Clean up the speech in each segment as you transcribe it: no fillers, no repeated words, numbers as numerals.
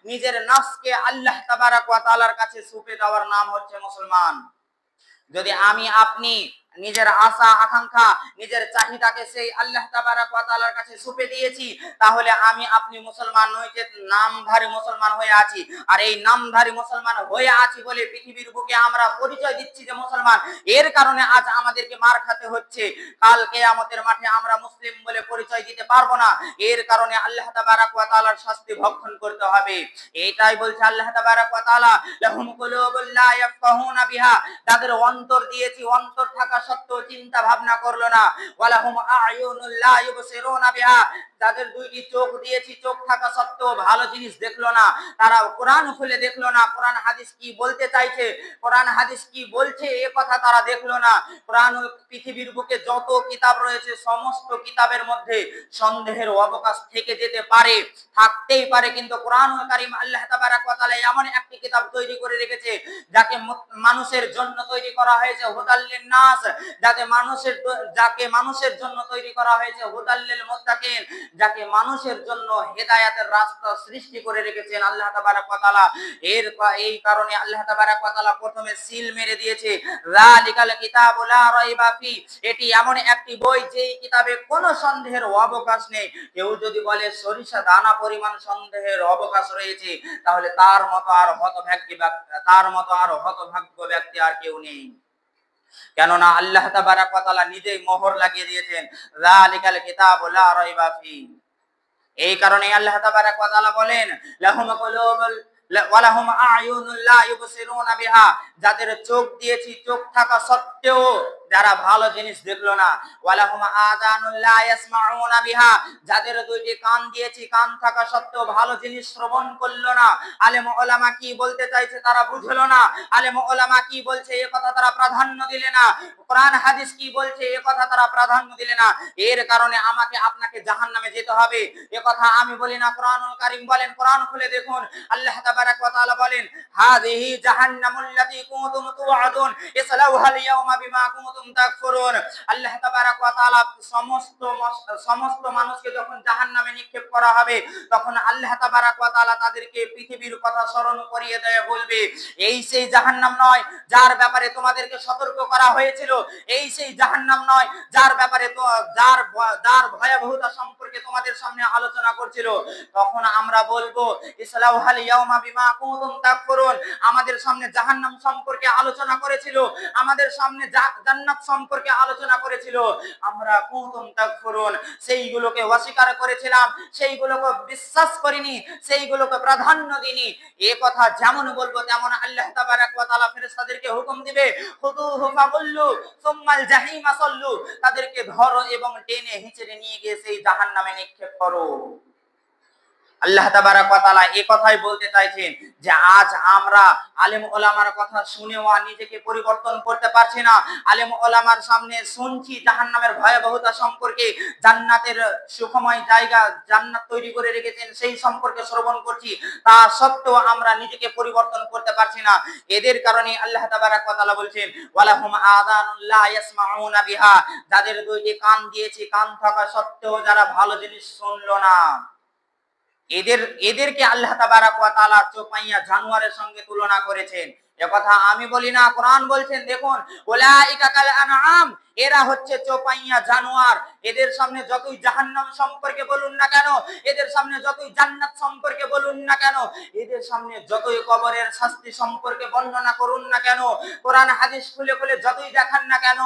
নিজের নফসকে আল্লাহ তাবারাক ওয়া তাআলার কাছে সঁপে দেওয়ার নাম হচ্ছে মুসলমান। যদি আমি আপনি নিজের আশা আকাঙ্ক্ষা নিজের চাহিদাকে সেই আল্লাহ তাবারাক ওয়া তাআলার কাছে সঁপে দিয়েছি, তাহলে আমি আপনি মুসলমান নই, যে নামধারী মুসলমান হয়ে আছি। আর এই নামধারী মুসলমান হয়ে আছি বলে পৃথিবীর বুকে আমরা পরিচয় দিচ্ছি যে মুসলমান, এর কারণে আজ আমাদেরকে মার খেতে হচ্ছে। কাল কিয়ামতের মাঠে আমরা মুসলিম বলে পরিচয় দিতে পারবো না, এর কারণে আল্লাহ তাবারাক ওয়া তাআলার শাস্তি ভক্ষণ করতে হবে। এটাই বলছে আল্লাহ তাবারাক ওয়া তাআলা, লাহুম কুলুবুল লা ইয়াফকাহুনা বিহা, তাদের অন্তর দিয়েছি, অন্তর থাকা সত্ত্বেও চিন্তা ভাবনা করলো না। ওয়ালাহুম আ'য়ুনুল লা ইউবসিরুনা বিহা, তাদের দুইটি চোখ দিয়েছি, চোখ থাকা সত্ত্বেও ভালো জিনিস দেখলো না, তারা কোরআন খুলে দেখলো না, কোরআন হাদিস কি বলতে চাইছে, কোরআন হাদিস কি বলছে এ কথা তারা দেখলো না। কোরআন পৃথিবীর বুকে যত কিতাব রয়েছে সমস্ত কিতাবের মধ্যে সন্দেহের অবকাশ থেকে যেতে পারে, থাকতেই পারে, কিন্তু কোরআনুল কারীম আল্লাহ তাবারাক ওয়া তাআলা এমন একটি কিতাব তৈরি করে রেখেছে যাকে মানুষের জন্য তৈরি করা হয়েছে হুদাল লিন-নাস, যাকে মানুষের জন্য তৈরি করা হয়েছে হুদাল লিল-মুত্তাকিন, যাকে মানুষের জন্য হেদায়েতের রাস্তা সৃষ্টি করে রেখেছেন আল্লাহ তাবারাক ওয়া তাআলা। এই কারণে আল্লাহ তাবারাক ওয়া তাআলা প্রথমে সিল মেরে দিয়েছে, যালিকাল কিতাবু লা রাইবা ফি, এটি এমন একটি বই যেই কিতাবে কোনো সন্দেহের অবকাশ নেই। কেউ যদি বলে সরিষা দানা পরিমাণ সন্দেহের অবকাশ রয়েছে, তাহলে তার মতো আর হতভাগ্য ব্যক্তি আর কেউ নেই। কেননা আল্লাহ তাবারাক ওয়া তাআলা নিজেই মোহর লাগিয়ে দিয়েছেন, যালিকাল কিতাবু লা রাইবা ফি। এই কারণে আল্লাহ তাবারাক ওয়া তাআলা বলেন, লাহুম কুলুবুল ওয়ালাহুম আ'য়ুনুল লা ইউবসিরুনা বিহা, যাদের চোখ দিয়েছি, চোখ থাকা সত্ত্বেও যারা ভালো জিনিস দেখলো না। ওয়ালাহুম আযানুল লা ইয়াসমাউনা বিহা, যাদের দুইটি কান দিয়েছি, কান থাকা সত্ত্বেও ভালো জিনিস শ্রবণ করলো না। আলেম ওলামা কি বলতে চাইছে তারা বুঝলো না, আলেম ওলামা কি বলছে এ কথা তারা প্রাধান্য দিলে না, কোরআন হাদিস কি বলছে এ কথা তারা প্রাধান্য দিলে না। এর কারণে আমাকে আপনাকে জাহান্নামে যেতে হবে। এ কথা আমি বলি না, কোরআনুল কারীম বলেন, কোরআন খুলে দেখুন, আল্লাহ তাবারাক ওয়া তাআলা বলেন, হাযিহি জাহান্নামুল লাতী কুনতুম তুআদুন ইসলাউহাল ইয়াওমা বিমা কুনতুম তাকফুরুন। আল্লাহ তাবারাক ওয়া তাআলা সমস্ত মানুষকে যখন জাহান্নামে নিক্ষেপ করা হবে, তখন আল্লাহ তাবারাক ওয়া তাআলা তাদেরকে পৃথিবীর কথা স্মরণ করিয়ে দেয়, বলবে, এই সেই জাহান্নাম নয় যার ব্যাপারে তোমাদেরকে সতর্ক করা হয়েছিল, এই সেই জাহান্নাম নয় যার ব্যাপারে যার ভয়াবহতা সম্পর্কে তোমাদের সামনে আলোচনা করছিল। তখন আমরা বলবো, ইসলাউহাল ইয়াওমা বিমা কুনতুম তাকফুরুন, আমাদের সামনে জাহান্নাম সম্পর্কে আলোচনা করেছিল, আমাদের সামনে জান্নাত সম্পর্কে আলোচনা করেছিল, আমরা কুনতুম তাকফুরুন সেইগুলোকে অস্বীকার করেছিলাম, সেইগুলোকে বিশ্বাস করিনি, সেইগুলোকে প্রাধান্য দিইনি। এই কথা যেমন বলবো তেমন আল্লাহ তাবারাক ওয়া তাআলা ফেরেশতাদেরকে হুকুম দিবে, খুযুহু ফাগুল্লু সুম্মাল জাহিমা সাল্লু, তাদেরকে ধরো এবং টেনে হিঁচড়ে নিয়ে গিয়ে সেই জাহান্নামে নিক্ষেপ করো। আল্লাহ তাবারাক ওয়া তাআলা এই কথাই বলতে চাইছেন যে আজ আমরা আলেম ওলামার কথা শুনেও নিজেকে পরিবর্তন করতে পারছি না। আলেম ওলামার সামনে শুনছি জাহান্নামের ভয়াবহতা সম্পর্কে, জান্নাতের সুখময় জায়গা জান্নাত তৈরি করে রেখেছেন সেই সম্পর্কে শ্রবণ করছি, তা সত্ত্বেও আমরা নিজেকে পরিবর্তন করতে পারছি না। এদের কারণে আল্লাহ তাবারাক ওয়া তাআলা বলছেন, ওয়ালাহুম আযানুল লা ইয়াসমাউনা বিহা, যাদের দুইটি কান দিয়েছি, কান থাকা সত্ত্বেও যারা ভালো জিনিস শুনলো না। এদেরকে আল্লাহ তাবারাক ওয়া তাআলা চোপাইয়া জানোয়ারের সঙ্গে তুলনা করেছেন। এ কথা আমি বলি না, কোরআন বলছেন, দেখুন, উলাইকা কাল আনআম, এরা হচ্ছে চোপাইয়া জানোয়ার। এদের সামনে যতই জাহান্নাম সম্পর্কে বলুন না কেন, এদের সামনে যতই জান্নাত সম্পর্কে বলুন না কেন, এদের সামনে যতই কবরের শাস্তি সম্পর্কে বর্ণনা করুন না কেন, কোরআন হাদিস খুলে খুলে যতই দেখান না কেন,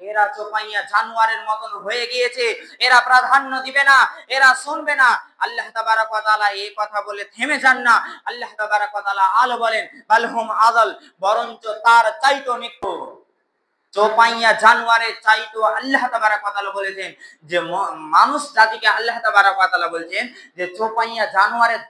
এরা চোপাইয়া জানোয়ারের মতন হয়ে গিয়েছে। এরা প্রাধান্য দিবে না, এরা শুনবে না। আল্লাহ তাবারাক ওয়া তাআলা এই কথা বলে থেমে যান না। আল্লাহ তাবারাক ওয়া তাআলা আলো বলেন, বালহুম আযাল, বরঞ্চ তার চাইতো নিকট, চোপাইয়া জানোয়ারের চাইতো আল্লাহ তাবারাক ওয়া তাআলা বলেছেন যে মানুষ জাতিকে আল্লাহ তাবারাক ওয়া তাআলা বলছেন যে চোপাইয়া জানোয়ারের